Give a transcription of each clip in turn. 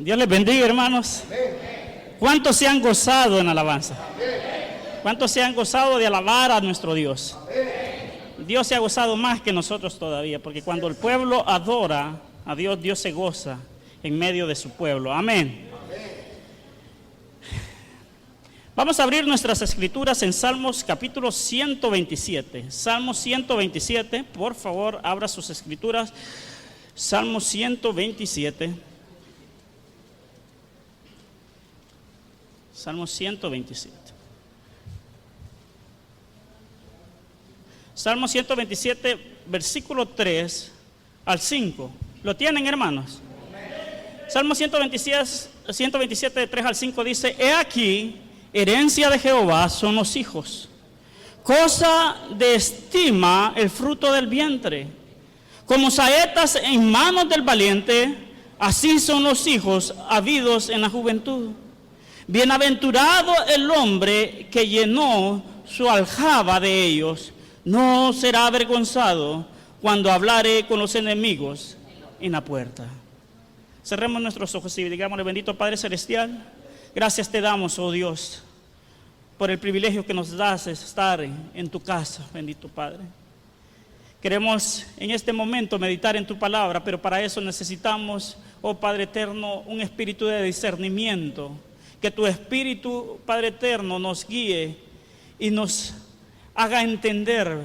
Dios les bendiga, hermanos. ¿Cuántos se han gozado en alabanza? ¿Cuántos se han gozado de alabar a nuestro Dios? Dios se ha gozado más que nosotros todavía, porque cuando el pueblo adora a Dios, Dios se goza en medio de su pueblo. Amén. Vamos a abrir nuestras escrituras en Salmos capítulo 127. Salmos 127, por favor, abra sus escrituras. Salmos 127. Salmos 127. Salmos 127, versículo 3 al 5. ¿Lo tienen, hermanos? Salmos 127, de 3 al 5 dice: He aquí, herencia de Jehová son los hijos, cosa de estima el fruto del vientre. Como saetas en manos del valiente, así son los hijos habidos en la juventud. Bienaventurado el hombre que llenó su aljaba de ellos, no será avergonzado cuando hablare con los enemigos en la puerta. Cerremos nuestros ojos y digámosle: bendito Padre Celestial, gracias te damos, oh Dios, por el privilegio que nos das de estar en tu casa, bendito Padre. Queremos en este momento meditar en tu palabra, pero para eso necesitamos, oh Padre eterno, un espíritu de discernimiento. Que tu espíritu, Padre eterno, nos guíe y nos haga entender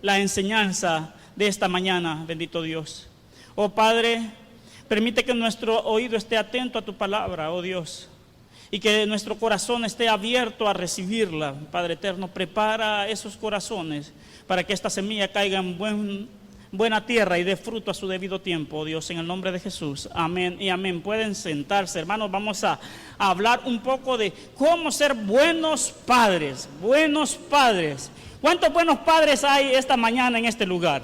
la enseñanza de esta mañana, bendito Dios. Oh Padre, permite que nuestro oído esté atento a tu palabra, oh Dios, y que nuestro corazón esté abierto a recibirla. Padre eterno, prepara esos corazones para que esta semilla caiga en buena tierra y dé fruto a su debido tiempo, oh Dios, en el nombre de Jesús. Amén y amén. Pueden sentarse, hermanos. Vamos a hablar un poco de cómo ser buenos padres. Buenos padres. ¿Cuántos buenos padres hay esta mañana en este lugar?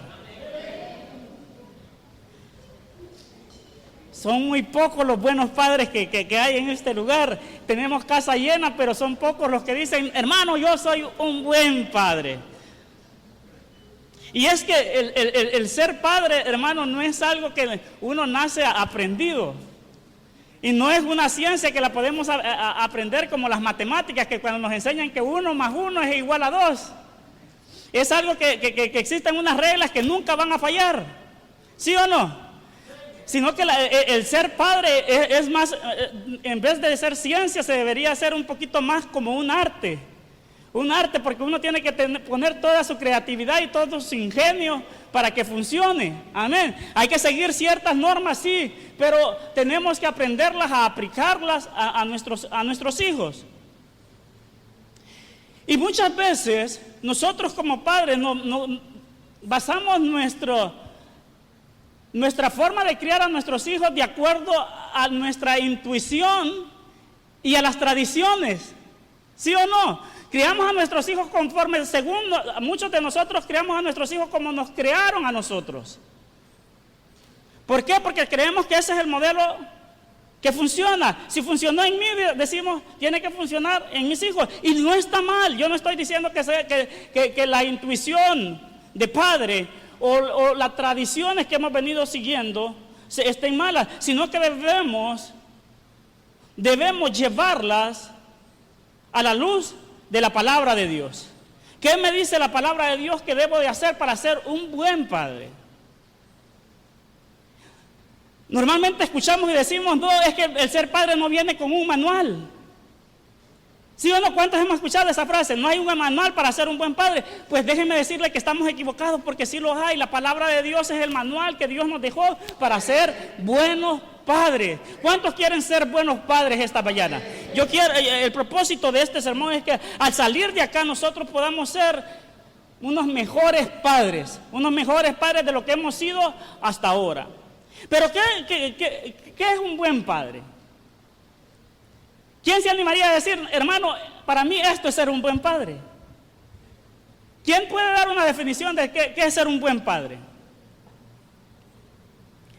Son muy pocos los buenos padres que hay en este lugar. Tenemos casa llena, pero son pocos los que dicen: hermano, yo soy un buen padre. Y es que el ser padre, hermano, no es algo que uno nace aprendido. Y no es una ciencia que la podemos aprender como las matemáticas, que cuando nos enseñan que 1 más 1 es igual a 2. Es algo que existen unas reglas que nunca van a fallar. ¿Sí o no? Sino que el ser padre es más, en vez de ser ciencia, se debería hacer un poquito más como un arte. Un arte, porque uno tiene que poner toda su creatividad y todo su ingenio para que funcione. Amén. Hay que seguir ciertas normas, sí, pero tenemos que aprenderlas a aplicarlas a nuestros hijos. Y muchas veces nosotros como padres no basamos nuestra forma de criar a nuestros hijos de acuerdo a nuestra intuición y a las tradiciones. ¿Sí o no? Criamos a nuestros hijos conforme, según muchos de nosotros criamos a nuestros hijos como nos crearon a nosotros. ¿Por qué? Porque creemos que ese es el modelo que funciona. Si funcionó en mí, decimos, tiene que funcionar en mis hijos. Y no está mal. Yo no estoy diciendo que la intuición de padre o las tradiciones que hemos venido siguiendo estén malas, sino que debemos llevarlas a la luz de la palabra de Dios. ¿Qué me dice la palabra de Dios que debo de hacer para ser un buen padre? Normalmente escuchamos y decimos: no, es que el ser padre no viene con un manual. ¿Sí o no? ¿Cuántos hemos escuchado esa frase? No hay un manual para ser un buen padre. Pues déjenme decirle que estamos equivocados, porque sí los hay. La palabra de Dios es el manual que Dios nos dejó para ser buenos padres. ¿Cuántos quieren ser buenos padres esta mañana? El propósito de este sermón es que al salir de acá nosotros podamos ser unos mejores padres de lo que hemos sido hasta ahora. Pero ¿qué es un buen padre? ¿Quién se animaría a decir: hermano, para mí esto es ser un buen padre? ¿Quién puede dar una definición de qué es ser un buen padre?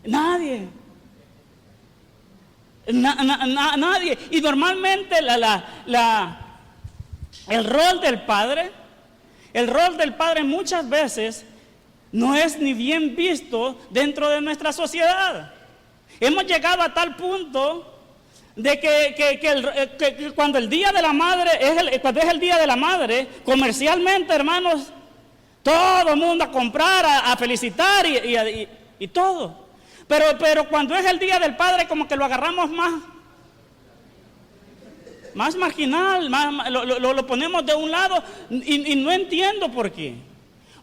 Nadie. Nadie. Y normalmente el rol del padre muchas veces no es ni bien visto dentro de nuestra sociedad. Hemos llegado a tal punto de que cuando el día de la madre cuando es el día de la madre, comercialmente, hermanos, todo el mundo a comprar, a felicitar y todo. Pero cuando es el día del padre, como que lo agarramos más marginal, lo ponemos de un lado y no entiendo por qué.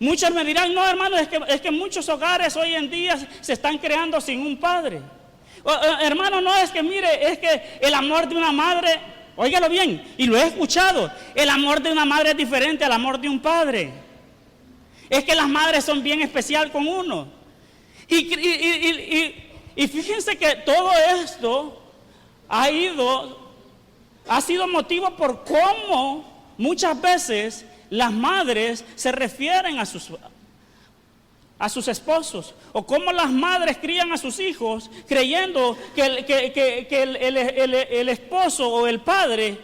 Muchos me dirán, no, hermano, es que muchos hogares hoy en día se están creando sin un padre. Hermano, no, es que mire, es que el amor de una madre, óigalo bien, y lo he escuchado, el amor de una madre es diferente al amor de un padre. Es que las madres son bien especial con uno. Y fíjense que todo esto ha sido motivo por cómo muchas veces las madres se refieren a sus esposos, o cómo las madres crían a sus hijos creyendo que el esposo o el padre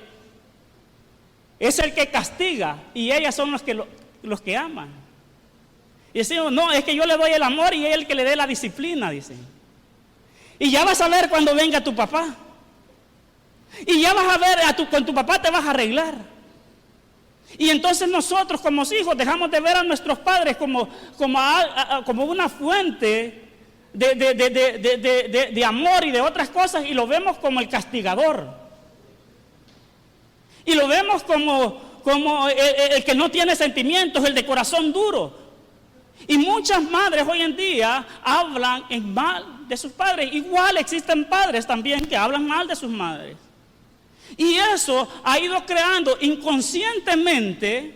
es el que castiga y ellas son los que aman. Y decimos, no, es que yo le doy el amor y él el que le dé la disciplina, dicen. Y ya vas a ver cuando venga tu papá. Y ya vas a ver, con tu papá te vas a arreglar. Y entonces nosotros como hijos dejamos de ver a nuestros padres como una fuente de amor y de otras cosas, y lo vemos como el castigador. Y lo vemos como el que no tiene sentimientos, el de corazón duro. Y muchas madres hoy en día hablan en mal de sus padres. Igual existen padres también que hablan mal de sus madres. Y eso ha ido creando inconscientemente,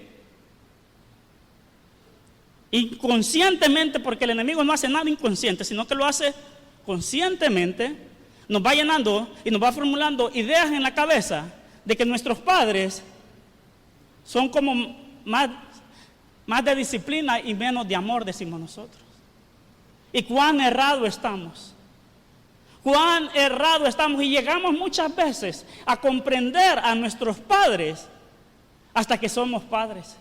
porque el enemigo no hace nada inconsciente, sino que lo hace conscientemente, nos va llenando y nos va formulando ideas en la cabeza de que nuestros padres son como más de disciplina y menos de amor, decimos nosotros. Y cuán errado estamos. Cuán errado estamos, y llegamos muchas veces a comprender a nuestros padres hasta que somos padres.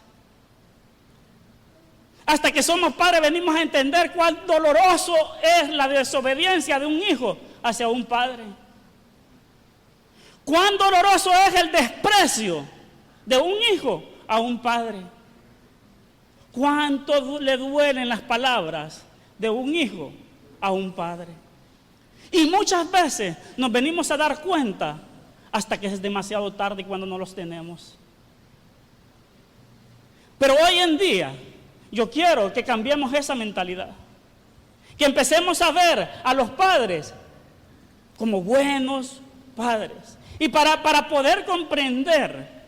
Hasta que somos padres venimos a entender cuán doloroso es la desobediencia de un hijo hacia un padre. Cuán doloroso es el desprecio de un hijo a un padre. Cuánto le duelen las palabras de un hijo a un padre. Y muchas veces nos venimos a dar cuenta hasta que es demasiado tarde cuando no los tenemos. Pero hoy en día yo quiero que cambiemos esa mentalidad. Que empecemos a ver a los padres como buenos padres. Y para poder comprender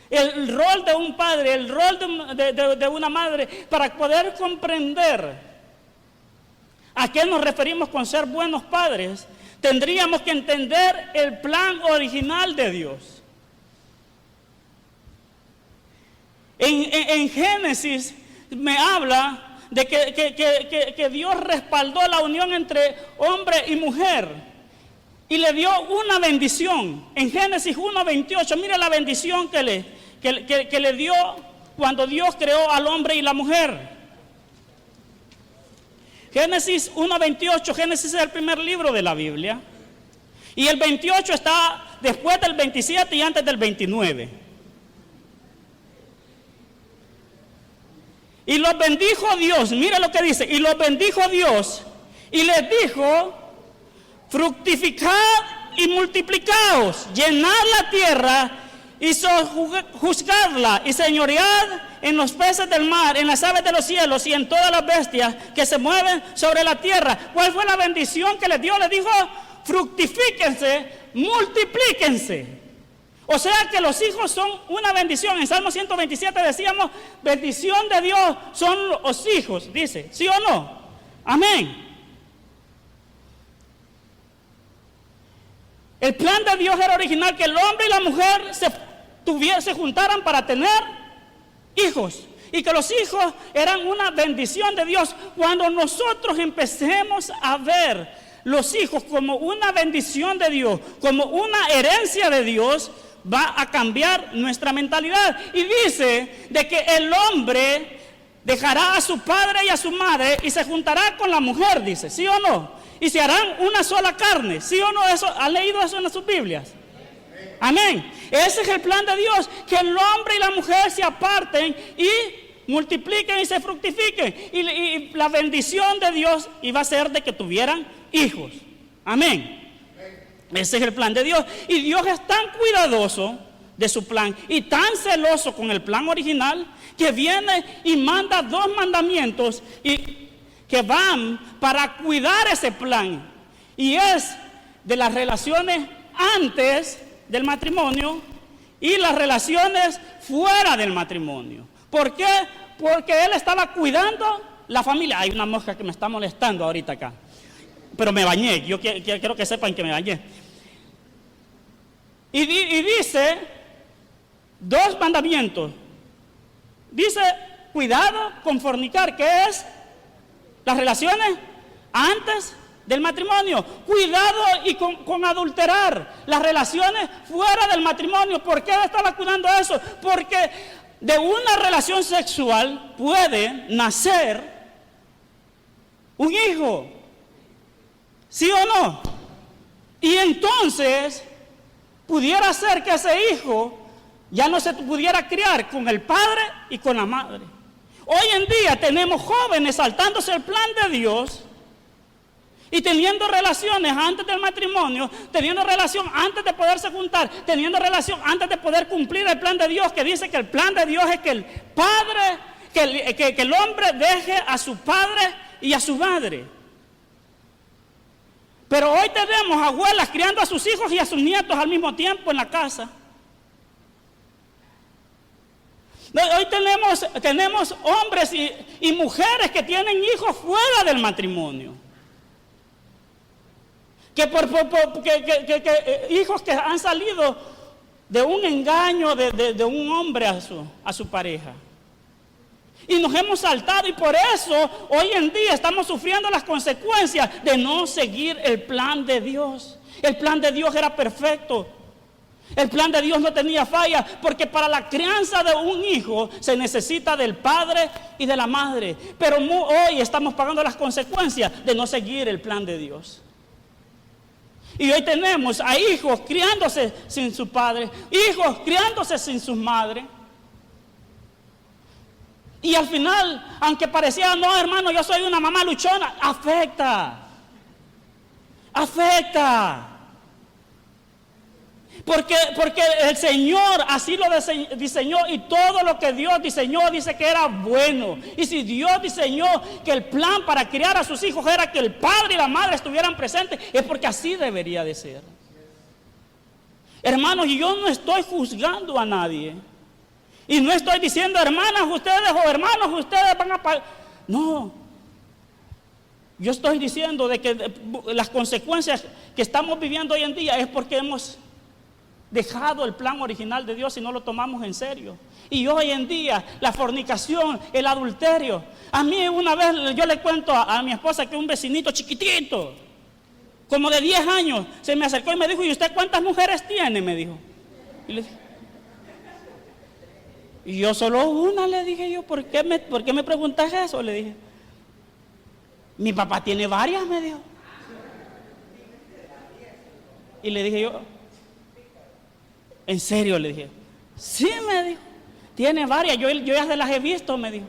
el rol de un padre, el rol de una madre, para poder comprender ¿a qué nos referimos con ser buenos padres? Tendríamos que entender el plan original de Dios. En Génesis me habla de que Dios respaldó la unión entre hombre y mujer y le dio una bendición. En Génesis 1:28, mire la bendición que le dio cuando Dios creó al hombre y la mujer. Génesis 1:28, Génesis es el primer libro de la Biblia. Y el 28 está después del 27 y antes del 29. Y los bendijo Dios, mira lo que dice, y los bendijo Dios, y les dijo, fructificad y multiplicaos, llenad la tierra y sojuzgadla y señoread en los peces del mar, en las aves de los cielos y en todas las bestias que se mueven sobre la tierra. ¿Cuál fue la bendición que les dio? Les dijo, fructifíquense, multiplíquense. O sea que los hijos son una bendición. En Salmo 127 decíamos, bendición de Dios son los hijos, dice, ¿sí o no? Amén. El plan de Dios era original, que el hombre y la mujer se juntaran para tener hijos, y que los hijos eran una bendición de Dios. Cuando nosotros empecemos a ver los hijos como una bendición de Dios, como una herencia de Dios, va a cambiar nuestra mentalidad. Y dice de que el hombre dejará a su padre y a su madre y se juntará con la mujer, dice, ¿sí o no? y se harán una sola carne. ¿Sí o no? Eso, ¿han leído eso en sus Biblias? Amén. Ese es el plan de Dios, que el hombre y la mujer se aparten y multipliquen y se fructifiquen. Y la bendición de Dios iba a ser de que tuvieran hijos. Amén. Ese es el plan de Dios. Y Dios es tan cuidadoso de su plan y tan celoso con el plan original, que viene y manda 2 mandamientos y que van para cuidar ese plan. Y es de las relaciones antes del matrimonio y las relaciones fuera del matrimonio. ¿Por qué? Porque Él estaba cuidando la familia. Hay una mosca que me está molestando ahorita acá, pero me bañé. Yo quiero que sepan que me bañé. Y dice 2 mandamientos. Dice, cuidado con fornicar, que es las relaciones antes del matrimonio. Cuidado y con adulterar, las relaciones fuera del matrimonio. ¿Por qué estaba cuidando eso? Porque de una relación sexual puede nacer un hijo. ¿Sí o no? Y entonces pudiera ser que ese hijo ya no se pudiera criar con el padre y con la madre. Hoy en día tenemos jóvenes saltándose el plan de Dios y teniendo relaciones antes del matrimonio, teniendo relación antes de poderse juntar, teniendo relación antes de poder cumplir el plan de Dios, que dice que el plan de Dios es que el padre, que el hombre deje a su padre y a su madre. Pero hoy tenemos abuelas criando a sus hijos y a sus nietos al mismo tiempo en la casa. Hoy tenemos hombres y mujeres que tienen hijos fuera del matrimonio. Hijos que han salido de un engaño de un hombre a su pareja. Y nos hemos saltado, y por eso hoy en día estamos sufriendo las consecuencias de no seguir el plan de Dios. El plan de Dios era perfecto. El plan de Dios no tenía falla, porque para la crianza de un hijo se necesita del padre y de la madre. Pero hoy estamos pagando las consecuencias de no seguir el plan de Dios. Y hoy tenemos a hijos criándose sin su padre, hijos criándose sin sus madres. Y al final, aunque parecía, no hermano, yo soy una mamá luchona, afecta. Porque el Señor así lo diseñó, y todo lo que Dios diseñó dice que era bueno. Y si Dios diseñó que el plan para criar a sus hijos era que el padre y la madre estuvieran presentes, es porque así debería de ser. Hermanos, y yo no estoy juzgando a nadie. Y no estoy diciendo, hermanas, ustedes o hermanos, ustedes van a pagar. No. Yo estoy diciendo de que las consecuencias que estamos viviendo hoy en día es porque hemos dejado el plan original de Dios y no lo tomamos en serio. Y hoy en día la fornicación, el adulterio. A mí una vez yo le cuento a mi esposa que un vecinito chiquitito, como de 10 años, se me acercó y me dijo, ¿y usted cuántas mujeres tiene? Me dijo. Y le dije, y yo solo una, le dije yo. ¿Por qué me preguntas eso? Le dije. Mi papá tiene varias, me dijo. Y le dije yo, ¿en serio? Le dije, sí, me dijo, tiene varias, yo ya se las he visto, me dijo.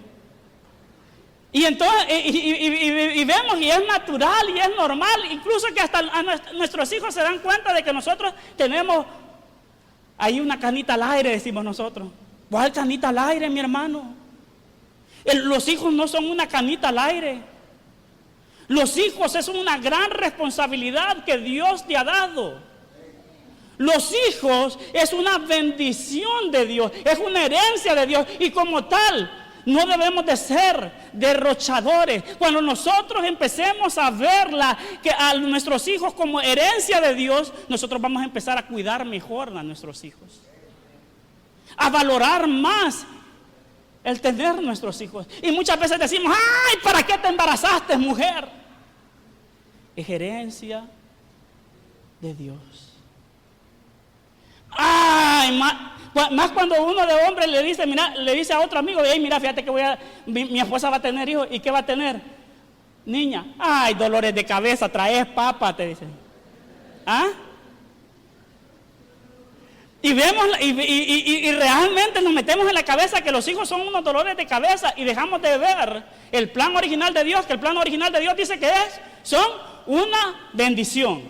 Y entonces, y vemos, y es natural, y es normal, incluso que hasta nuestros hijos se dan cuenta de que nosotros tenemos ahí una canita al aire, decimos nosotros. ¿Cuál canita al aire, mi hermano? Los hijos no son una canita al aire. Los hijos es una gran responsabilidad que Dios te ha dado. Los hijos es una bendición de Dios, es una herencia de Dios, y como tal no debemos de ser derrochadores. Cuando nosotros empecemos a verla, que a nuestros hijos como herencia de Dios, nosotros vamos a empezar a cuidar mejor a nuestros hijos, a valorar más el tener nuestros hijos. Y muchas veces decimos, ay, ¿para qué te embarazaste, mujer? Es herencia de Dios. Ay, más cuando uno de hombre le dice a otro amigo, hey, mira, fíjate que mi esposa va a tener hijos. ¿Y qué va a tener? Niña, ay, dolores de cabeza, traes papa, te dicen. ¿Ah? Y vemos, y realmente nos metemos en la cabeza que los hijos son unos dolores de cabeza y dejamos de ver el plan original de Dios, que el plan original de Dios dice que son una bendición.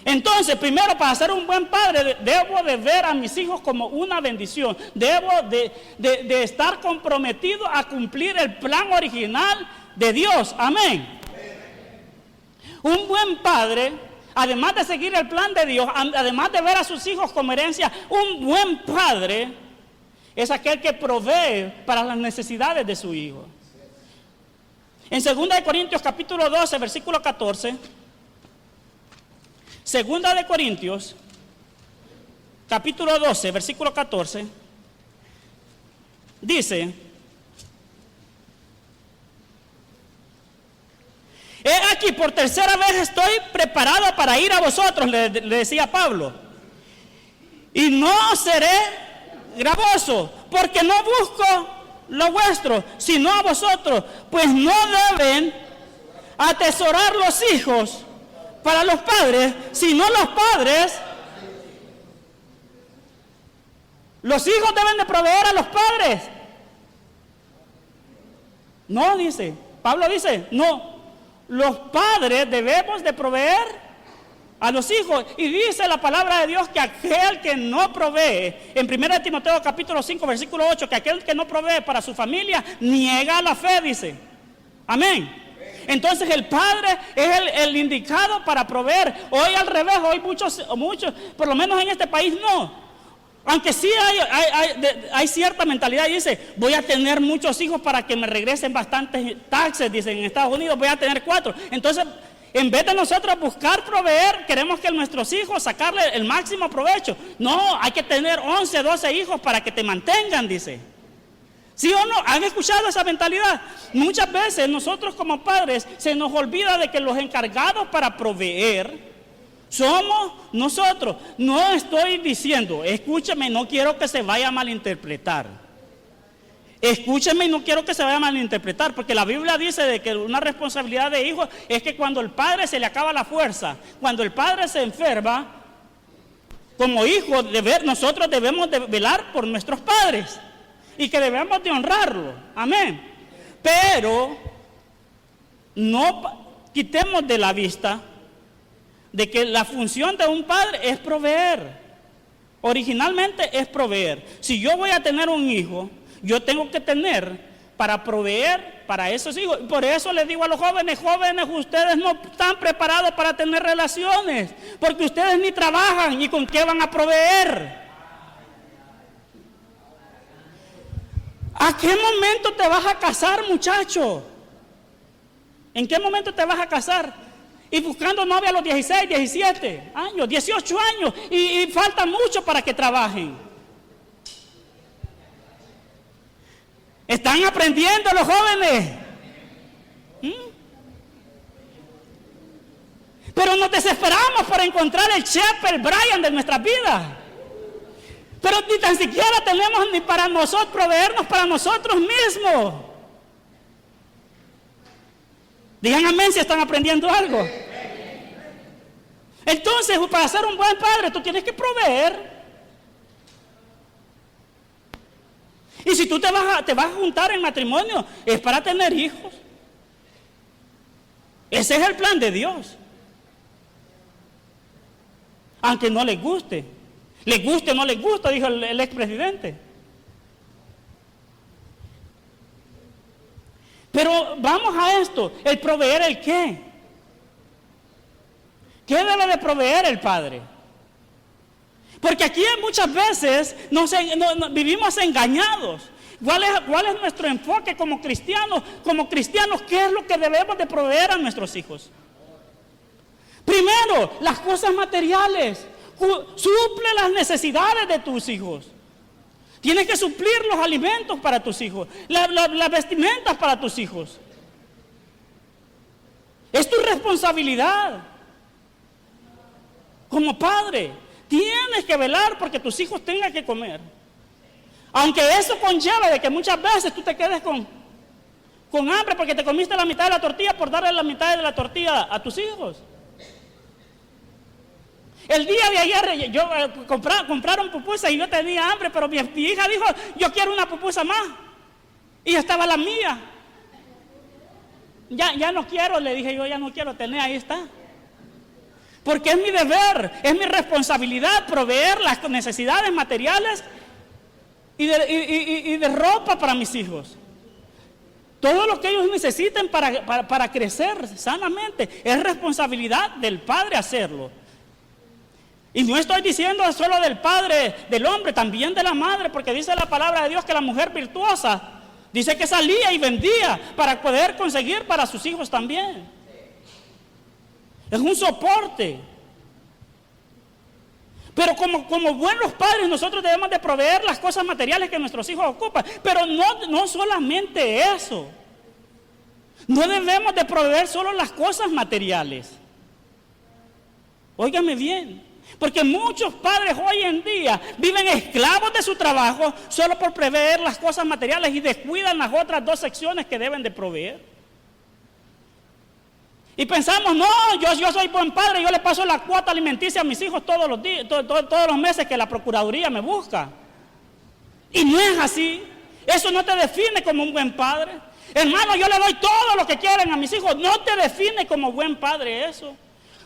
Entonces, primero, para ser un buen padre, debo de ver a mis hijos como una bendición. Debo de estar comprometido a cumplir el plan original de Dios. Amén. Un buen padre, además de seguir el plan de Dios, además de ver a sus hijos como herencia, un buen padre es aquel que provee para las necesidades de su hijo. En 2 Corintios capítulo 12, versículo 14, 2 Corintios capítulo 12, versículo 14, dice: he aquí, por tercera vez estoy preparado para ir a vosotros, le decía Pablo, y no seré gravoso, porque no busco lo vuestro, sino a vosotros, pues no deben atesorar los hijos para los padres, sino los padres. Los hijos deben de proveer a los padres. No, dice, Pablo dice, no, los padres debemos de proveer a los hijos. Y dice la palabra de Dios que aquel que no provee, en 1 Timoteo capítulo 5 versículo 8, que aquel que no provee para su familia niega la fe, dice. Amén. Entonces el padre es el indicado para proveer. Hoy al revés, hoy muchos, por lo menos en este país no. Aunque sí hay cierta mentalidad y dice, voy a tener muchos hijos para que me regresen bastantes taxes, dicen en Estados Unidos, voy a tener 4. Entonces, en vez de nosotros buscar proveer, queremos que nuestros hijos sacarle el máximo provecho. No, hay que tener 11, 12 hijos para que te mantengan, dice. ¿Sí o no? ¿Han escuchado esa mentalidad? Muchas veces nosotros como padres se nos olvida de que los encargados para proveer somos nosotros. No estoy diciendo, escúcheme, no quiero que se vaya a malinterpretar. Escúcheme y no quiero que se vaya a malinterpretar, porque la Biblia dice de que una responsabilidad de hijo es que cuando el padre se le acaba la fuerza, cuando el padre se enferma, como hijo, nosotros debemos de velar por nuestros padres y que debemos de honrarlo. Amén. Pero no quitemos de la vista de que la función de un padre es proveer. Originalmente es proveer. Si yo voy a tener un hijo, yo tengo que tener para proveer para esos hijos. Por eso les digo a los jóvenes, ustedes no están preparados para tener relaciones, porque ustedes ni trabajan, ¿y con qué van a proveer? ¿A qué momento te vas a casar, muchacho? ¿En qué momento te vas a casar? Y buscando novia a los 16, 17 años, 18 años, y falta mucho para que trabajen. ¿Están aprendiendo los jóvenes? Pero nos desesperamos por encontrar el Shepherd Brian de nuestras vidas. Pero ni tan siquiera tenemos ni para nosotros proveernos para nosotros mismos. Digan amén si están aprendiendo algo. Entonces, para ser un buen padre, tú tienes que proveer. Y si tú te vas a juntar en matrimonio, es para tener hijos. Ese es el plan de Dios. Aunque no les guste. Les guste o no les gusta, dijo el expresidente. Pero vamos a esto, el proveer el qué. ¿Qué debe de proveer el padre? Porque aquí muchas veces vivimos engañados. ¿Cuál es nuestro enfoque como cristianos? Como cristianos, ¿qué es lo que debemos de proveer a nuestros hijos? Primero, las cosas materiales. Suple las necesidades de tus hijos. Tienes que suplir los alimentos para tus hijos, las vestimentas para tus hijos. Es tu responsabilidad. Como padre, tienes que velar porque tus hijos tengan que comer. Aunque eso conlleva de que muchas veces tú te quedes con hambre porque te comiste la mitad de la tortilla por darle la mitad de la tortilla a tus hijos. El día de ayer compraron pupusas y yo tenía hambre, pero mi hija dijo, yo quiero una pupusa más. Y estaba la mía. Ya no quiero, le dije yo, ya no quiero tener, ahí está. Porque es mi deber, es mi responsabilidad proveer las necesidades materiales y de ropa para mis hijos. Todo lo que ellos necesiten para crecer sanamente, es responsabilidad del padre hacerlo. Y no estoy diciendo solo del padre, del hombre, también de la madre, porque dice la palabra de Dios que la mujer virtuosa, dice que salía y vendía para poder conseguir para sus hijos también. Es un soporte. Pero como buenos padres nosotros debemos de proveer las cosas materiales que nuestros hijos ocupan. Pero no solamente eso. No debemos de proveer solo las cosas materiales. Óigame bien. Porque muchos padres hoy en día viven esclavos de su trabajo solo por proveer las cosas materiales y descuidan las otras dos secciones que deben de proveer. Y pensamos, no, yo soy buen padre, yo le paso la cuota alimenticia a mis hijos todos los días, todos los meses que la Procuraduría me busca. Y no es así. Eso no te define como un buen padre. Hermano, yo le doy todo lo que quieren a mis hijos. No te define como buen padre eso.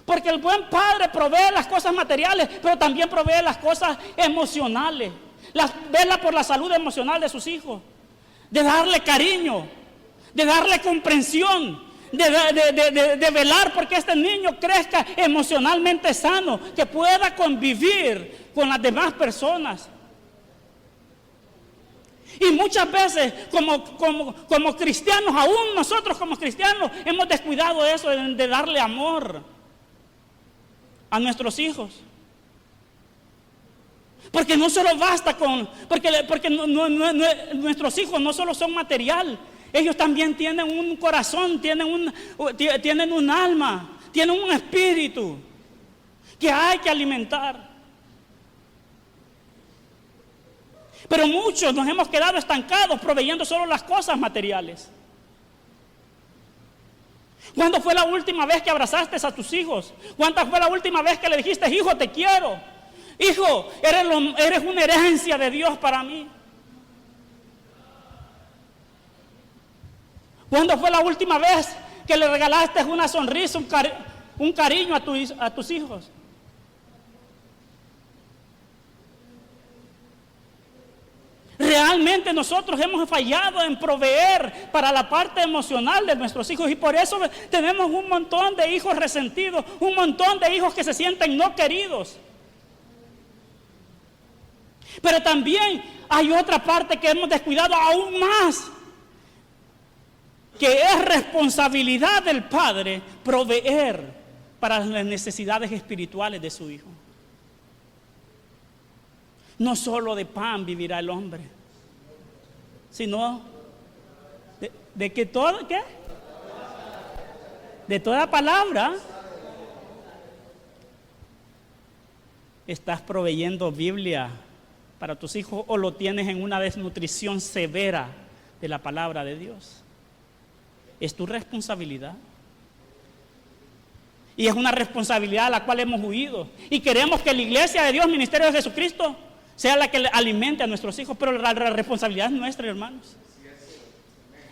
Porque el buen padre provee las cosas materiales, pero también provee las cosas emocionales. Vela por la salud emocional de sus hijos. De darle cariño, de darle comprensión, de velar porque este niño crezca emocionalmente sano, que pueda convivir con las demás personas. Y muchas veces como cristianos, aún nosotros como cristianos, hemos descuidado eso de darle amor a nuestros hijos. Porque no solo basta porque nuestros hijos no solo son material, ellos también tienen un corazón, tienen un alma, tienen un espíritu que hay que alimentar. Pero muchos nos hemos quedado estancados proveyendo solo las cosas materiales. ¿Cuándo fue la última vez que abrazaste a tus hijos? ¿Cuándo fue la última vez que le dijiste, hijo, te quiero? Hijo, eres una herencia de Dios para mí. ¿Cuándo fue la última vez que le regalaste una sonrisa, un cariño a tus hijos? Realmente nosotros hemos fallado en proveer para la parte emocional de nuestros hijos y por eso tenemos un montón de hijos resentidos, un montón de hijos que se sienten no queridos. Pero también hay otra parte que hemos descuidado aún más, que es responsabilidad del padre proveer para las necesidades espirituales de su hijo. No solo de pan vivirá el hombre, sino de que todo, ¿qué? De toda palabra. ¿Estás proveyendo Biblia para tus hijos o lo tienes en una desnutrición severa de la palabra de Dios? Es tu responsabilidad. Y es una responsabilidad a la cual hemos huido. Y queremos que la iglesia de Dios, ministerio de Jesucristo, sea la que alimente a nuestros hijos, pero la responsabilidad es nuestra, hermanos.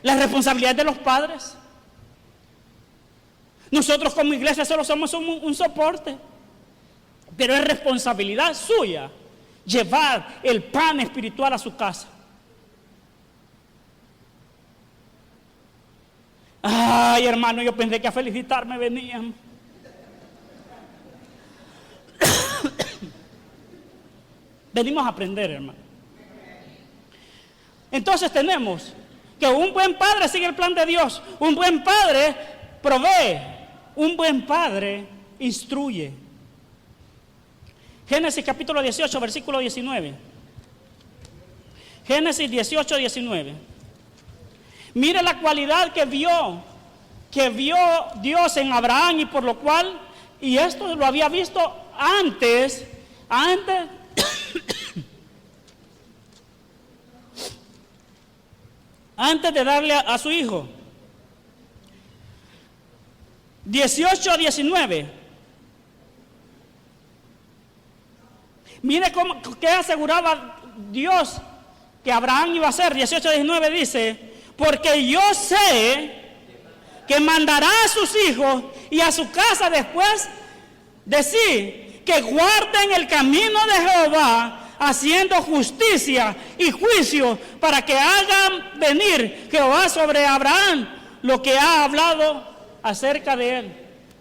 La responsabilidad es de los padres. Nosotros como iglesia solo somos un soporte, pero es responsabilidad suya llevar el pan espiritual a su casa. Ay, hermano, yo pensé que a felicitarme venían. Venimos a aprender, hermano. Entonces tenemos que un buen padre sigue el plan de Dios. Un buen padre provee. Un buen padre instruye. Génesis capítulo 18, versículo 19. Génesis 18, 19. Mire la cualidad que vio Dios en Abraham y por lo cual, y esto lo había visto antes de darle a su hijo. 18 a 19. Mire qué aseguraba Dios que Abraham iba a hacer. 18 a 19 dice: porque yo sé que mandará a sus hijos y a su casa después de sí, que guarden el camino de Jehová, haciendo justicia y juicio, para que hagan venir Jehová sobre Abraham lo que ha hablado acerca de él.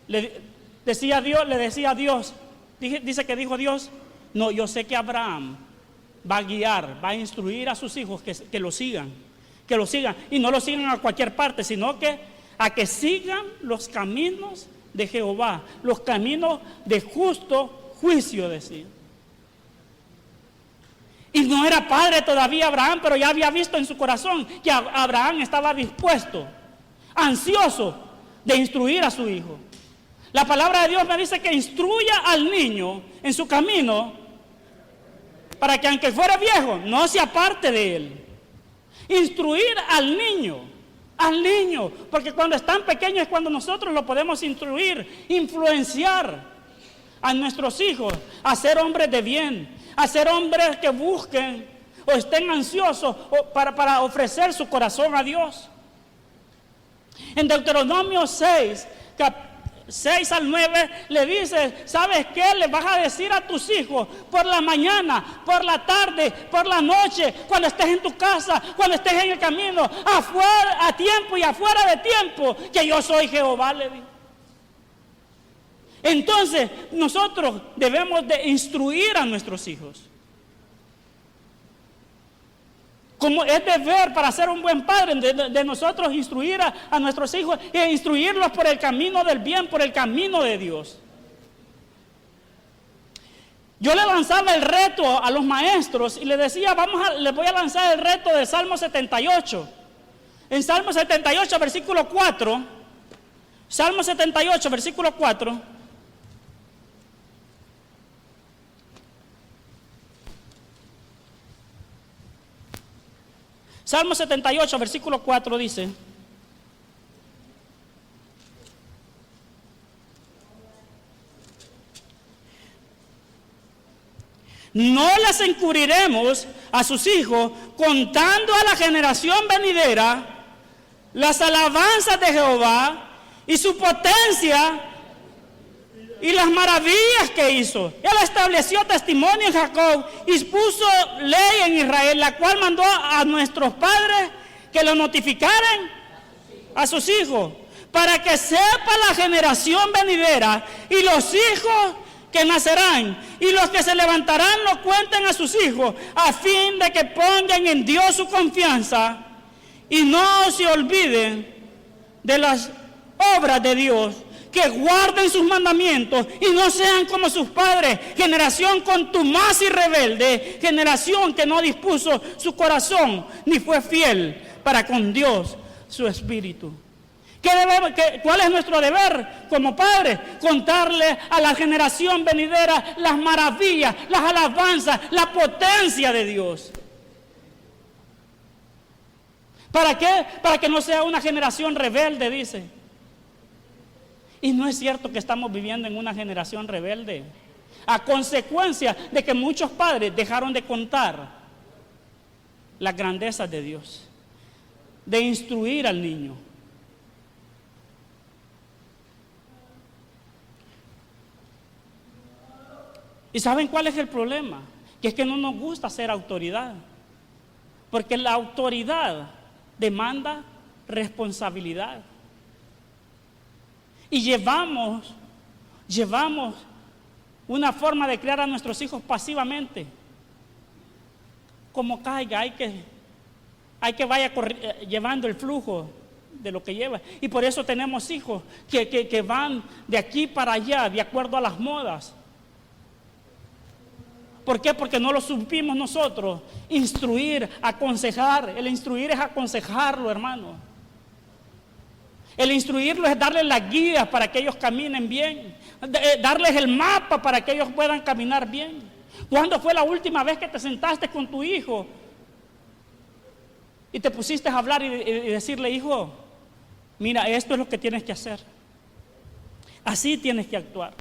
Le decía a Dios, dice que dijo Dios: no, yo sé que Abraham va a guiar, va a instruir a sus hijos que lo sigan, y no lo sigan a cualquier parte, sino a que sigan los caminos de Jehová, los caminos de justo juicio, decía. Y no era padre todavía Abraham, pero ya había visto en su corazón que Abraham estaba dispuesto, ansioso de instruir a su hijo. La palabra de Dios me dice que instruya al niño en su camino, para que aunque fuera viejo, no se aparte de él. Instruir al niño, porque cuando están pequeños es cuando nosotros lo podemos instruir, influenciar a nuestros hijos a ser hombres de bien, a ser hombres que busquen o estén ansiosos para ofrecer su corazón a Dios. En Deuteronomio 6 al 9 le dice: ¿sabes qué? Le vas a decir a tus hijos por la mañana, por la tarde, por la noche, cuando estés en tu casa, cuando estés en el camino, afuera, a tiempo y afuera de tiempo, que yo soy Jehová, le dijo. Entonces nosotros debemos de instruir a nuestros hijos. Como es deber para ser un buen padre de nosotros instruir a nuestros hijos e instruirlos por el camino del bien, por el camino de Dios. Yo le lanzaba el reto a los maestros y les decía: les voy a lanzar el reto de Salmo 78. En Salmo 78, versículo 4, Salmo 78, versículo 4. Salmo 78, versículo 4 dice: no las encubriremos a sus hijos, contando a la generación venidera las alabanzas de Jehová y su potencia y las maravillas que hizo. Él estableció testimonio en Jacob y puso ley en Israel, la cual mandó a nuestros padres que lo notificaran a sus hijos, para que sepa la generación venidera y los hijos que nacerán y los que se levantarán lo cuenten a sus hijos, a fin de que pongan en Dios su confianza y no se olviden de las obras de Dios, que guarden sus mandamientos y no sean como sus padres, generación contumaz y rebelde, generación que no dispuso su corazón ni fue fiel para con Dios su espíritu. ¿Cuál es nuestro deber como padres? Contarle a la generación venidera las maravillas, las alabanzas, la potencia de Dios. ¿Para qué? Para que no sea una generación rebelde, dice. Y no es cierto que estamos viviendo en una generación rebelde, a consecuencia de que muchos padres dejaron de contar las grandezas de Dios, de instruir al niño. ¿Y saben cuál es el problema? Que es que no nos gusta ser autoridad, porque la autoridad demanda responsabilidad. Y llevamos una forma de criar a nuestros hijos pasivamente. Como caiga, hay que vaya llevando el flujo de lo que lleva. Y por eso tenemos hijos que van de aquí para allá, de acuerdo a las modas. ¿Por qué? Porque no lo supimos nosotros instruir, aconsejar. El instruir es aconsejarlo, hermano. El instruirlos es darles las guías para que ellos caminen bien, darles el mapa para que ellos puedan caminar bien. ¿Cuándo fue la última vez que te sentaste con tu hijo y te pusiste a hablar y decirle: hijo, mira, esto es lo que tienes que hacer? Así tienes que actuar.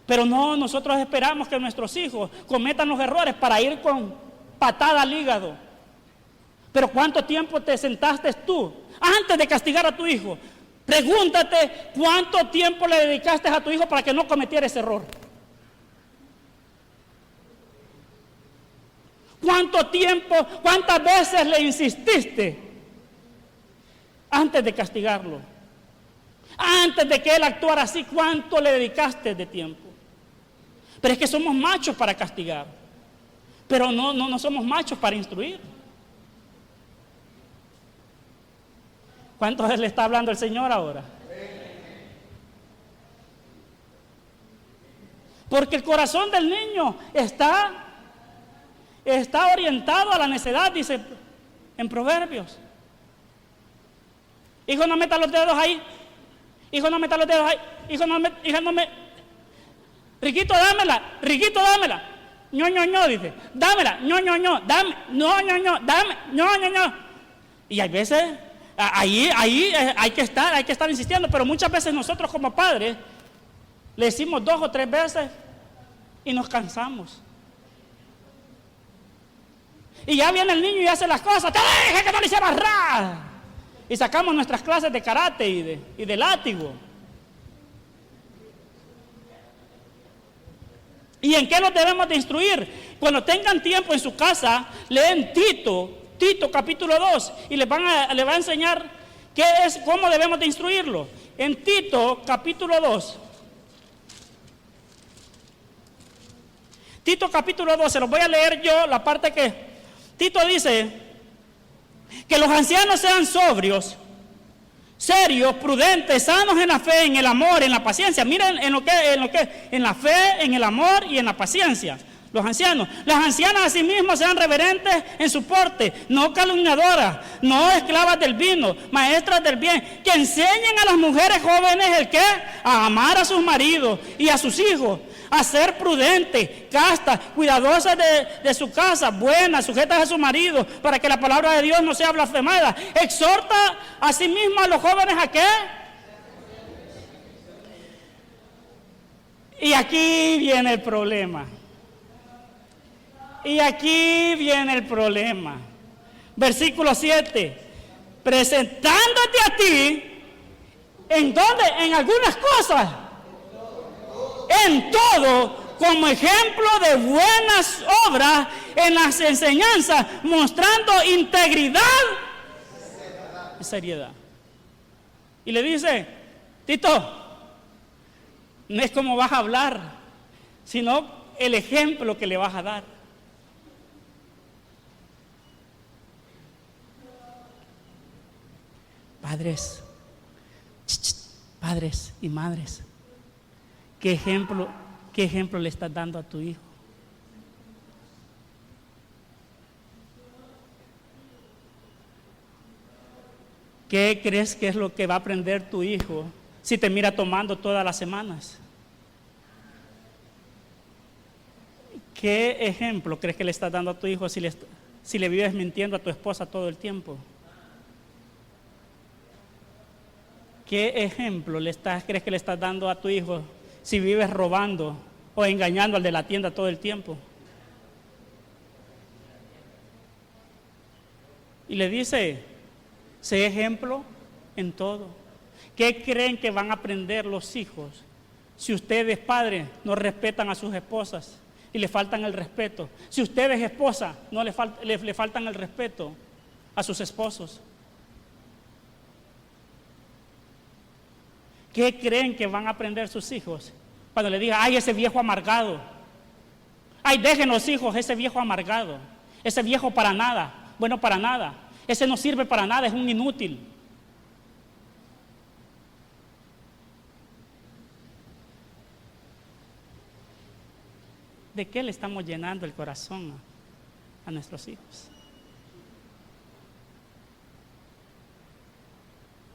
Pero no, nosotros esperamos que nuestros hijos cometan los errores para ir con patada al hígado. Pero ¿cuánto tiempo te sentaste tú antes de castigar a tu hijo? Pregúntate cuánto tiempo le dedicaste a tu hijo para que no cometiera ese error. ¿Cuánto tiempo, cuántas veces le insististe antes de castigarlo? Antes de que él actuara así, ¿cuánto le dedicaste de tiempo? Pero es que somos machos para castigar, pero no somos machos para instruir. ¿Cuántos le está hablando el Señor ahora? Porque el corazón del niño está orientado a la necedad, dice en Proverbios. Hijo, no meta los dedos ahí. Hijo, no meta los dedos ahí. Hijo, no me. Riquito, dámela. Riquito, dámela. ño, dice. Dámela. ño, dame. No, dame. ño. Y hay veces, ahí hay que estar insistiendo, pero muchas veces nosotros como padres le decimos 2 o 3 veces y nos cansamos. Y ya viene el niño y hace las cosas. Te dije que no le hicieras ra. Y sacamos nuestras clases de karate y de látigo. ¿Y en qué los debemos de instruir? Cuando tengan tiempo en su casa, leen Tito capítulo 2, y les va a enseñar cómo debemos de instruirlo. En Tito capítulo 2. Tito capítulo 2, se los voy a leer yo, la parte que Tito dice que los ancianos sean sobrios, serios, prudentes, sanos en la fe, en el amor, en la paciencia. Miren en la fe, en el amor y en la paciencia. Los ancianos, las ancianas asimismo sean reverentes en su porte, no calumniadoras, no esclavas del vino, maestras del bien, que enseñen a las mujeres jóvenes el qué, a amar a sus maridos y a sus hijos, a ser prudentes, castas, cuidadosas de su casa, buenas, sujetas a su marido, para que la palabra de Dios no sea blasfemada. Exhorta asimismo a los jóvenes a qué. Y aquí viene el problema. Y aquí viene el problema. Versículo 7. Presentándote a ti, ¿en dónde? En algunas cosas. En todo, como ejemplo de buenas obras, en las enseñanzas, mostrando integridad y seriedad. Y le dice, Tito, no es como vas a hablar, sino el ejemplo que le vas a dar. Padres y madres, ¿qué ejemplo le estás dando a tu hijo? ¿Qué crees que es lo que va a aprender tu hijo si te mira tomando todas las semanas? ¿Qué ejemplo crees que le estás dando a tu hijo si le vives mintiendo a tu esposa todo el tiempo? ¿Qué ejemplo crees que le estás dando a tu hijo si vives robando o engañando al de la tienda todo el tiempo? Y le dice, sé ejemplo en todo. ¿Qué creen que van a aprender los hijos si ustedes, padres, no respetan a sus esposas y le faltan el respeto? Si ustedes, esposas, no le faltan el respeto a sus esposos. ¿Qué creen que van a aprender sus hijos cuando le digan, ay, ese viejo amargado? Ay, dejen los hijos, ese viejo amargado, ese viejo para nada, bueno para nada, ese no sirve para nada, es un inútil. ¿De qué le estamos llenando el corazón a nuestros hijos?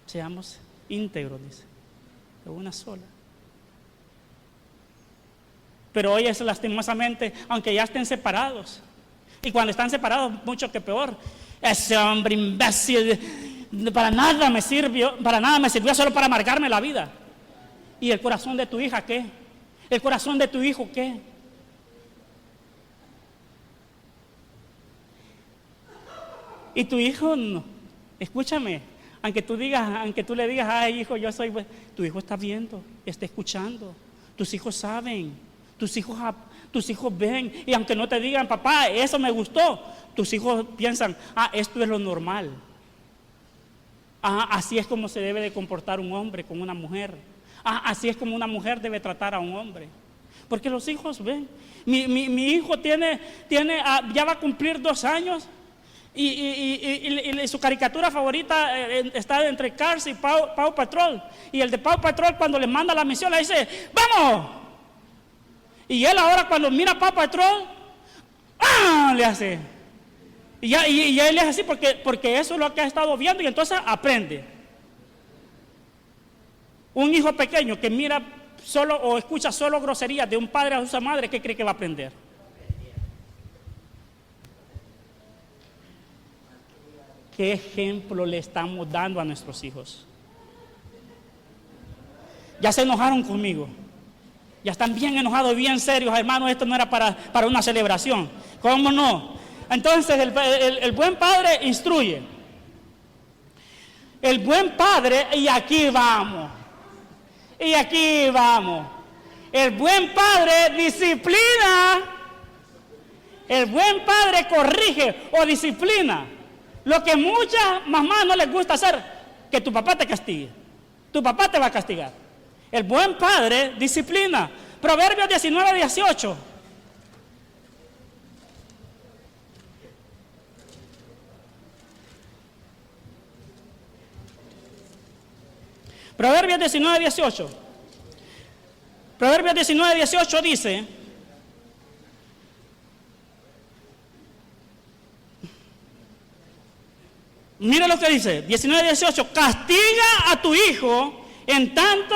Seamos íntegros, dice, de una sola. Pero hoy es lastimosamente, aunque ya estén separados, y cuando están separados, mucho que peor, ese hombre imbécil para nada me sirvió solo para amargarme la vida. ¿Y el corazón de tu hija qué? ¿El corazón de tu hijo qué? Y tu hijo, no, escúchame, aunque tú le digas, ay hijo, yo soy, tu hijo está viendo, está escuchando, tus hijos saben, tus hijos ven, y aunque no te digan, papá, eso me gustó, tus hijos piensan, esto es lo normal. Así es como se debe de comportar un hombre con una mujer. Así es como una mujer debe tratar a un hombre. Porque los hijos ven. Mi hijo ya va a cumplir 2 años y su caricatura favorita está entre Cars y Paw Patrol. Y el de Paw Patrol, cuando le manda la misión, le dice, ¡vamos! Y él ahora cuando mira a Paw Patrol, le hace. Y él le hace así porque eso es lo que ha estado viendo y entonces aprende. Un hijo pequeño que mira solo o escucha solo groserías de un padre a su madre, ¿qué cree que va a aprender? ¿Qué ejemplo le estamos dando a nuestros hijos? Ya se enojaron conmigo. Ya están bien enojados y bien serios, hermanos. Esto no era para una celebración. ¿Cómo no? Entonces el buen padre instruye. El buen padre, y aquí vamos. El buen padre disciplina. El buen padre corrige o disciplina. Lo que muchas mamás no les gusta hacer, que tu papá te castigue. Tu papá te va a castigar. El buen padre disciplina. Proverbios 19:18. Proverbios 19:18. Proverbios 19:18 dice: mira lo que dice, 19:18, castiga a tu hijo en tanto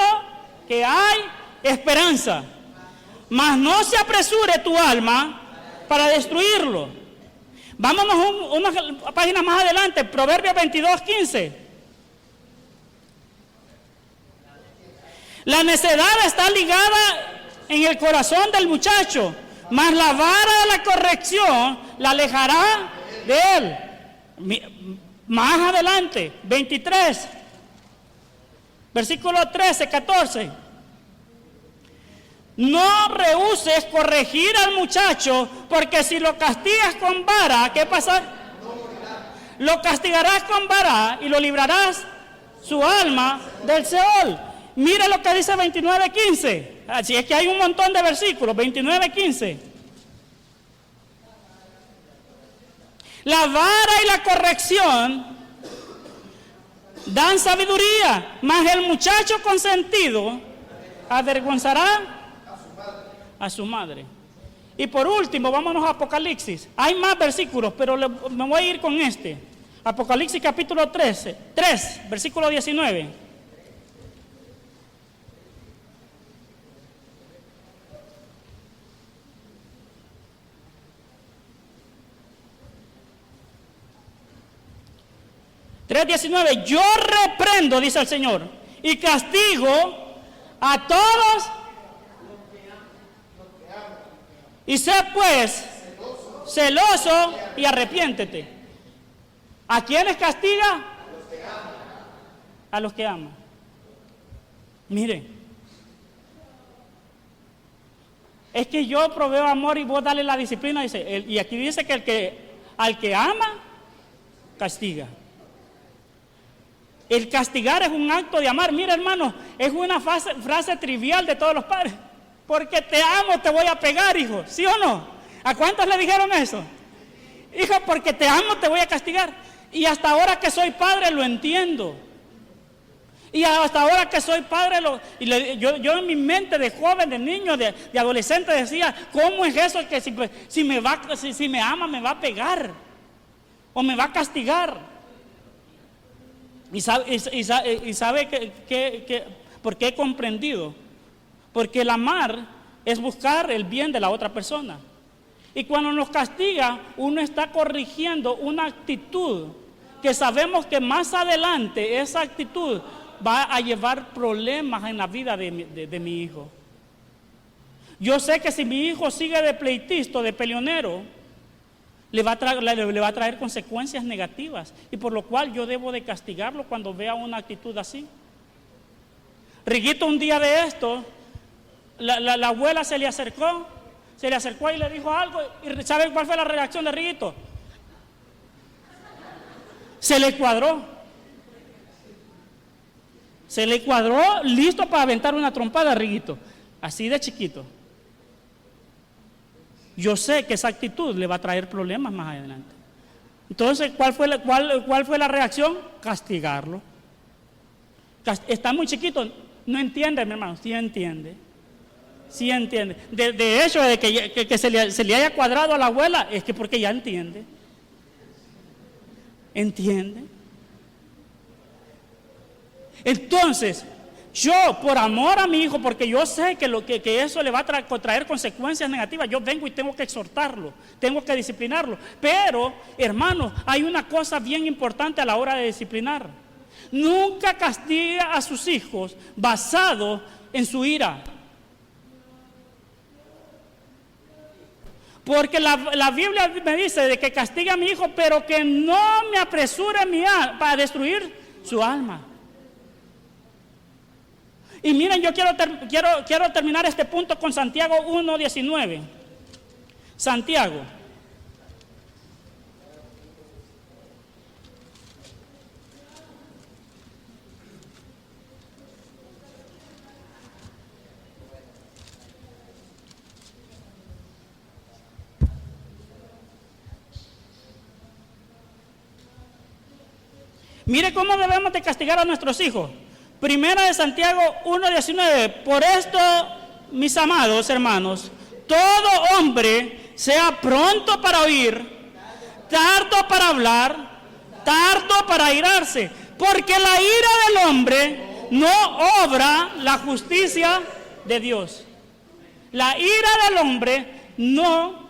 que hay esperanza, mas no se apresure tu alma para destruirlo. Vámonos unas páginas más adelante, Proverbios 22:15. La necedad está ligada en el corazón del muchacho, mas la vara de la corrección la alejará de él. Más adelante, 23, versículo 13, 14. No rehuses corregir al muchacho, porque si lo castigas con vara, ¿qué pasa? Lo castigarás con vara y lo librarás su alma del Seol. Mira lo que dice 29:15. Así es que hay un montón de versículos. 29:15. La vara y la corrección dan sabiduría, mas el muchacho consentido avergonzará a su madre. Y por último, vámonos a Apocalipsis. Hay más versículos, pero me voy a ir con este. Apocalipsis capítulo 3, versículo 19. Yo reprendo, dice el Señor, y castigo a todos. Y sé pues celoso y arrepiéntete. ¿A quiénes castiga? A los que aman. Miren, es que yo proveo amor y vos dale la disciplina. Dice, y aquí dice que al que ama, castiga. El castigar es un acto de amar. Mira, hermano, es una frase trivial de todos los padres. Porque te amo, te voy a pegar, hijo. ¿Sí o no? ¿A cuántos le dijeron eso? Hijo, porque te amo, te voy a castigar. Y hasta ahora que soy padre lo entiendo. Y hasta ahora que soy padre, yo en mi mente de joven, de niño, de adolescente decía, ¿cómo es eso que si me ama me va a pegar? O me va a castigar. Y sabe que ¿por qué he comprendido? Porque el amar es buscar el bien de la otra persona. Y cuando nos castiga, uno está corrigiendo una actitud que sabemos que más adelante esa actitud va a llevar problemas en la vida de mi hijo. Yo sé que si mi hijo sigue de pleitisto, de peleonero, le va a traer consecuencias negativas, y por lo cual yo debo de castigarlo cuando vea una actitud así. Riguito, un día de esto, la abuela se le acercó y le dijo algo, y ¿sabe cuál fue la reacción de Riguito? Se le cuadró, listo para aventar una trompada a Riguito, así de chiquito. Yo sé que esa actitud le va a traer problemas más adelante. Entonces, ¿cuál fue la reacción? Castigarlo. Está muy chiquito, no entiende, mi hermano, sí entiende. Sí entiende. De hecho, de que se le haya cuadrado a la abuela, es que porque ya entiende. ¿Entiende? Entonces, yo, por amor a mi hijo, porque yo sé que eso le va a traer consecuencias negativas, yo vengo y tengo que exhortarlo, tengo que disciplinarlo. Pero, hermanos, hay una cosa bien importante a la hora de disciplinar. Nunca castigue a sus hijos basado en su ira. Porque la Biblia me dice de que castigue a mi hijo, pero que no me apresure para destruir su alma. Y miren, yo quiero terminar este punto con Santiago 1:19. Santiago. Mire cómo debemos de castigar a nuestros hijos. Primera de Santiago 1:19. Por esto, mis amados hermanos, todo hombre sea pronto para oír, tardo para hablar, tardo para airarse, porque la ira del hombre no obra la justicia de Dios. La ira del hombre no,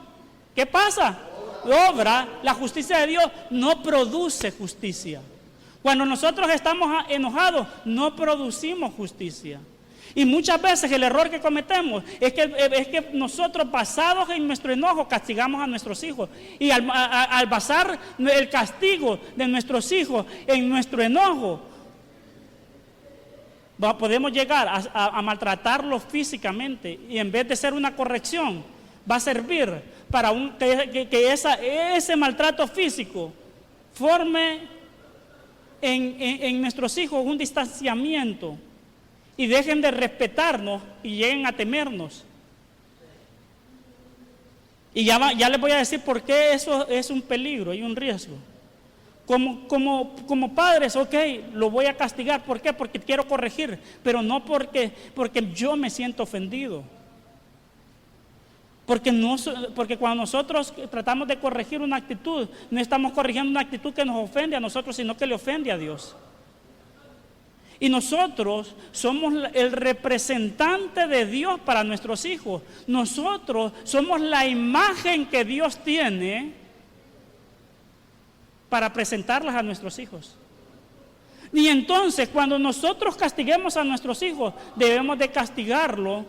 ¿qué pasa? Obra la justicia de Dios, no produce justicia. Cuando nosotros estamos enojados, no producimos justicia. Y muchas veces el error que cometemos es que nosotros, basados en nuestro enojo, castigamos a nuestros hijos. Y al basar el castigo de nuestros hijos en nuestro enojo, podemos llegar a maltratarlos físicamente. Y en vez de ser una corrección, va a servir para que ese maltrato físico forme en nuestros hijos un distanciamiento, y dejen de respetarnos y lleguen a temernos. Y ya les voy a decir por qué eso es un peligro y un riesgo. Como padres, ok, lo voy a castigar. ¿Por qué? Porque quiero corregir, pero no porque yo me siento ofendido. Porque cuando nosotros tratamos de corregir una actitud, no estamos corrigiendo una actitud que nos ofende a nosotros, sino que le ofende a Dios. Y nosotros somos el representante de Dios para nuestros hijos. Nosotros somos la imagen que Dios tiene para presentarlas a nuestros hijos. Y entonces, cuando nosotros castiguemos a nuestros hijos, debemos de castigarlo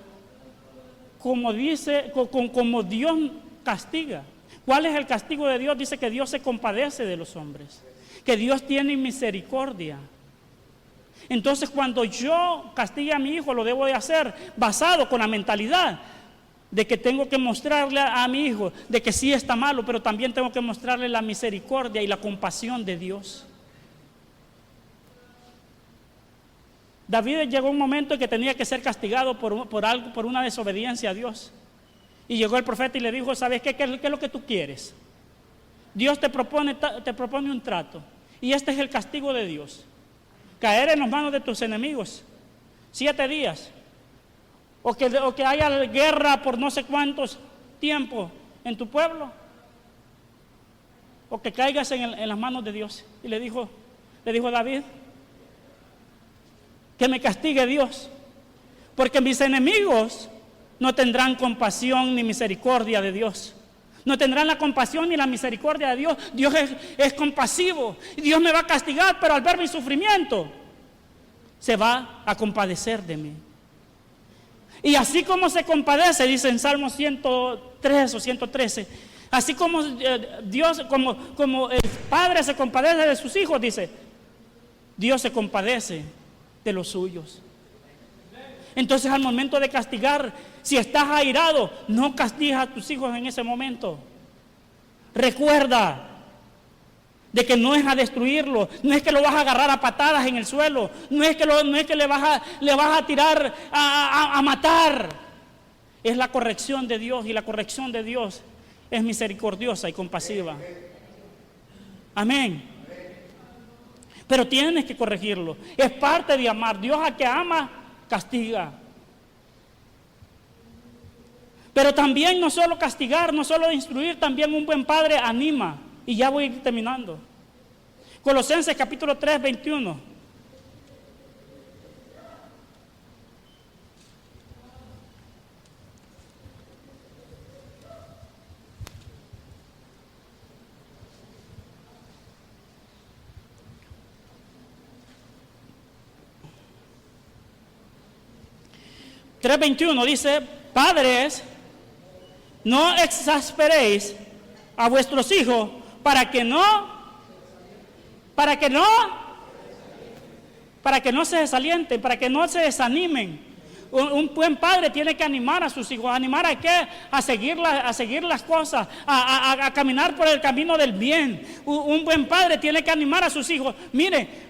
como Dios castiga. ¿Cuál es el castigo de Dios? Dice que Dios se compadece de los hombres, que Dios tiene misericordia. Entonces, cuando yo castigue a mi hijo, lo debo de hacer basado con la mentalidad de que tengo que mostrarle a mi hijo de que sí está malo, pero también tengo que mostrarle la misericordia y la compasión de Dios. David llegó un momento en que tenía que ser castigado por una desobediencia a Dios. Y llegó el profeta y le dijo: ¿sabes qué? ¿Qué es lo que tú quieres? Dios te propone un trato, y este es el castigo de Dios: caer en las manos de tus enemigos 7 días, o que haya guerra por no sé cuántos tiempos en tu pueblo, o que caigas en las manos de Dios. Y le dijo David: que me castigue Dios, porque mis enemigos no tendrán compasión ni misericordia de Dios. No tendrán la compasión ni la misericordia de Dios. Dios es compasivo, y Dios me va a castigar, pero al ver mi sufrimiento, se va a compadecer de mí. Y así como se compadece, dice en Salmo 103 o 113, así como Dios, como el Padre se compadece de sus hijos, dice, Dios se compadece de los suyos. Entonces al momento de castigar, si estás airado, no castigues a tus hijos en ese momento. Recuerda de que no es a destruirlo, no es que lo vas a agarrar a patadas en el suelo, no es que le vas a tirar a matar. Es la corrección de Dios, y la corrección de Dios es misericordiosa y compasiva. Amén. Pero tienes que corregirlo, es parte de amar. Dios al que ama, castiga. Pero también no solo castigar, no solo instruir, también un buen padre anima. Y ya voy terminando. Colosenses capítulo 3, 21. Tres 21 dice: padres, no exasperéis a vuestros hijos para que no se desalienten, para que no se desanimen. Un buen padre tiene que animar a sus hijos. ¿Animar a qué? A seguir las cosas, a caminar por el camino del bien. Un buen padre tiene que animar a sus hijos. Mire,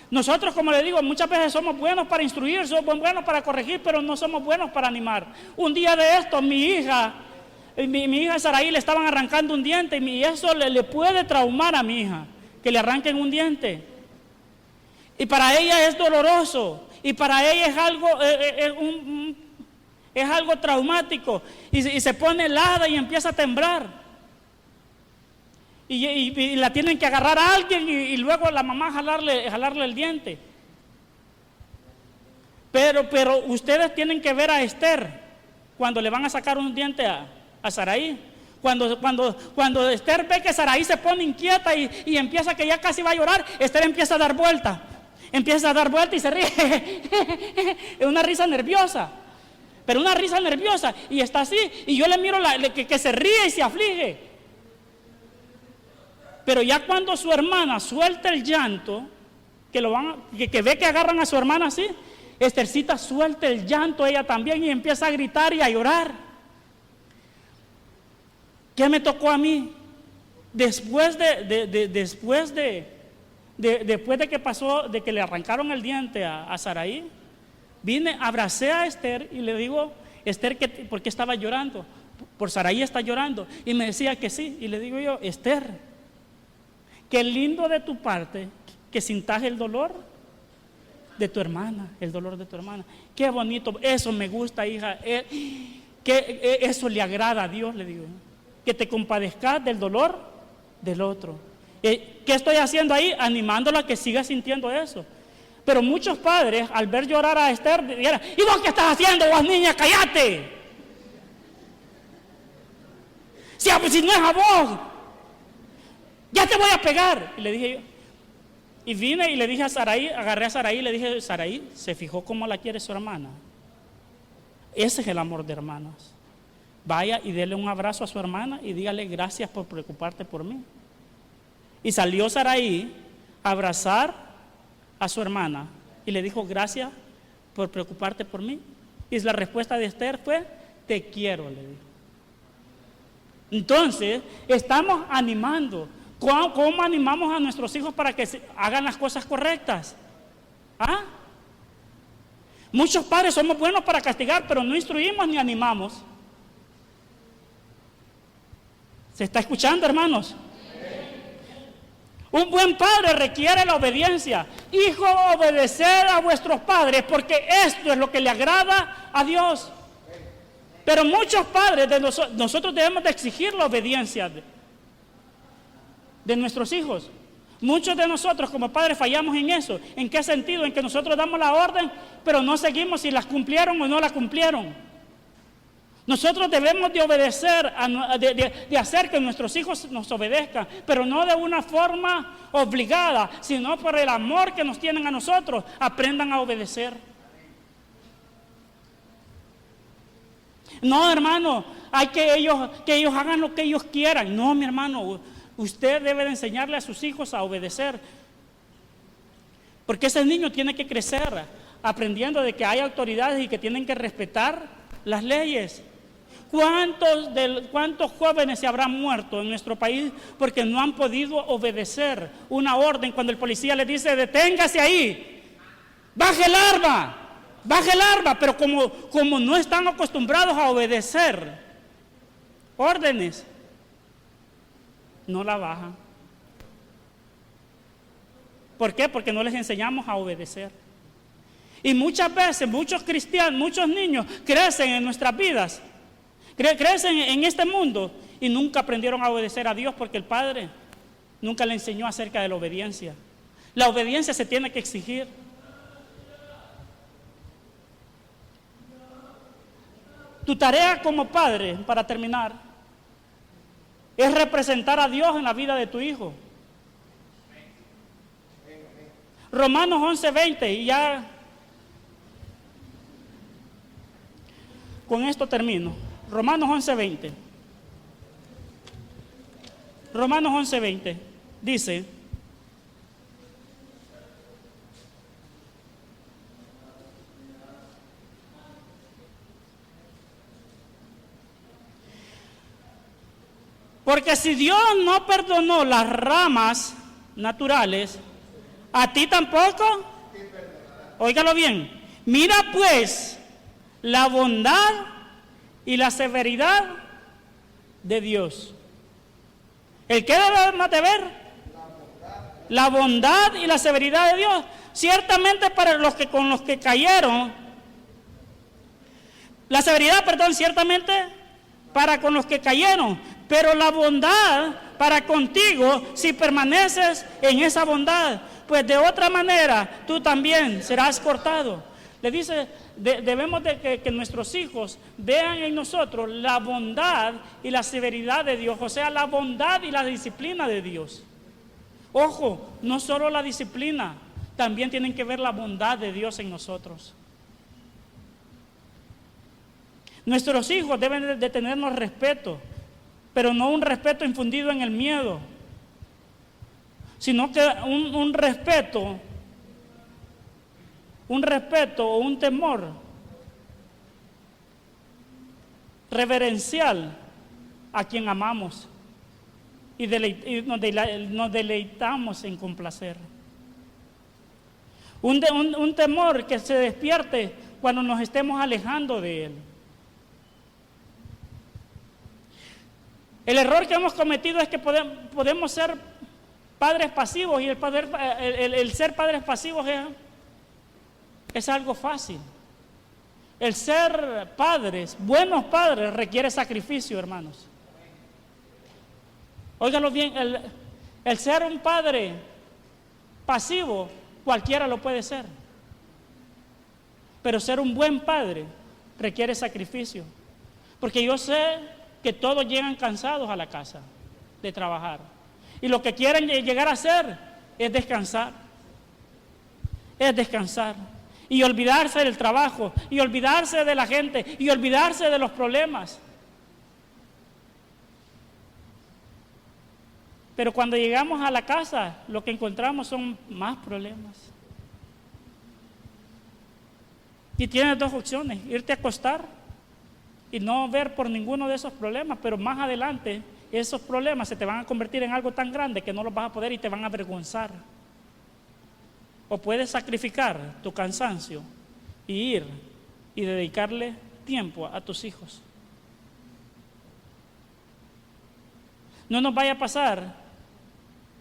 nosotros, como le digo, muchas veces somos buenos para instruir, somos buenos para corregir, pero no somos buenos para animar. Un día de esto, mi hija Saraí, le estaban arrancando un diente, y eso le puede traumar a mi hija, que le arranquen un diente. Y para ella es doloroso, y para ella es algo traumático, y se pone helada y empieza a temblar. Y la tienen que agarrar a alguien, y luego la mamá jalarle el diente. Pero ustedes tienen que ver a Esther cuando le van a sacar un diente a Saraí. Cuando Esther ve que Saraí se pone inquieta y empieza, que ya casi va a llorar, Esther empieza a dar vuelta. Y se ríe. Es una risa nerviosa. Pero una risa nerviosa. Y está así. Y yo le miro que se ríe y se aflige. Pero ya cuando su hermana suelta el llanto, que ve que agarran a su hermana así, Esthercita suelta el llanto ella también y empieza a gritar y a llorar. ¿Qué me tocó a mí? Después de que pasó, de que le arrancaron el diente a Saraí, vine, abracé a Esther y le digo: Esther, ¿por qué estaba llorando? Por Saraí está llorando. Y me decía que sí. Y le digo yo: Esther, qué lindo de tu parte que sintas el dolor de tu hermana, el dolor de tu hermana. Qué bonito, eso me gusta, hija. Que eso le agrada a Dios, le digo. Que te compadezcas del dolor del otro. ¿Qué estoy haciendo ahí? Animándola a que siga sintiendo eso. Pero muchos padres, al ver llorar a Esther, dijeron: ¿y vos qué estás haciendo, vos niña? ¡Cállate! Si no es a vos, ya te voy a pegar. Y le dije yo, y vine y le dije a Saraí, agarré a Saraí y le dije: Saraí, ¿se fijó cómo la quiere su hermana? Ese es el amor de hermanos. Vaya y dele un abrazo a su hermana y dígale: gracias por preocuparte por mí. Y salió Saraí a abrazar a su hermana y le dijo: gracias por preocuparte por mí. Y la respuesta de Esther fue: te quiero, le dijo. Entonces, estamos animando. ¿Cómo animamos a nuestros hijos para que hagan las cosas correctas? Muchos padres somos buenos para castigar, pero no instruimos ni animamos. ¿Se está escuchando, hermanos? Un buen padre requiere la obediencia. Hijo, obedecer a vuestros padres, porque esto es lo que le agrada a Dios. Pero muchos padres de nosotros debemos de exigir la obediencia de nuestros hijos. Muchos de nosotros como padres fallamos en eso. ¿En qué sentido? En que nosotros damos la orden, pero no seguimos si las cumplieron o no la cumplieron. Nosotros debemos de obedecer, de hacer que nuestros hijos nos obedezcan, pero no de una forma obligada, sino por el amor que nos tienen a nosotros. Aprendan a obedecer. No, hermano, hay que ellos hagan lo que ellos quieran. No, mi hermano, usted debe de enseñarle a sus hijos a obedecer. Porque ese niño tiene que crecer aprendiendo de que hay autoridades y que tienen que respetar las leyes. ¿Cuántos jóvenes se habrán muerto en nuestro país porque no han podido obedecer una orden cuando el policía les dice: deténgase ahí, baje el arma, pero como no están acostumbrados a obedecer órdenes, no la bajan. ¿Por qué? Porque no les enseñamos a obedecer. Y muchas veces, muchos cristianos, muchos niños crecen en nuestras vidas, crecen en este mundo y nunca aprendieron a obedecer a Dios porque el Padre nunca le enseñó acerca de la obediencia. La obediencia se tiene que exigir. Tu tarea como padre, para terminar, es representar a Dios en la vida de tu hijo. Romanos 11:20, y ya con esto termino. Romanos 11:20. Romanos 11:20 dice: porque si Dios no perdonó las ramas naturales, a ti tampoco. Óigalo bien. Mira pues la bondad y la severidad de Dios. ¿El qué debemos de ver? La bondad y la severidad de Dios. Ciertamente para los que con los que cayeron, la severidad, perdón, ciertamente para con los que cayeron, pero la bondad para contigo si permaneces en esa bondad, pues de otra manera tú también serás cortado. Le dice, debemos de que nuestros hijos vean en nosotros la bondad y la severidad de Dios, o sea, la bondad y la disciplina de Dios. Ojo, no solo la disciplina, también tienen que ver la bondad de Dios en nosotros. Nuestros hijos deben de tenernos respeto, pero no un respeto infundido en el miedo, sino que un respeto o un temor reverencial a quien amamos y nos deleitamos en complacer. Un temor que se despierte cuando nos estemos alejando de Él. El error que hemos cometido es que podemos ser padres pasivos, y el ser padres pasivos es algo fácil. El ser padres, buenos padres, requiere sacrificio, hermanos. Óiganlo bien, el ser un padre pasivo, cualquiera lo puede ser. Pero ser un buen padre requiere sacrificio. Porque yo sé que todos llegan cansados a la casa de trabajar. Y lo que quieren llegar a hacer es descansar. Es descansar. Y olvidarse del trabajo, y olvidarse de la gente, y olvidarse de los problemas. Pero cuando llegamos a la casa, lo que encontramos son más problemas. Y tienes dos opciones: irte a acostar y no ver por ninguno de esos problemas, pero más adelante esos problemas se te van a convertir en algo tan grande que no los vas a poder y te van a avergonzar. O puedes sacrificar tu cansancio y ir y dedicarle tiempo a tus hijos. No nos vaya a pasar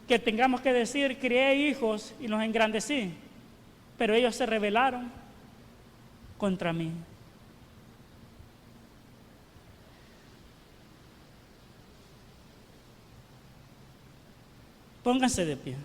que tengamos que decir: crié hijos y los engrandecí, pero ellos se rebelaron contra mí. Pónganse de pie.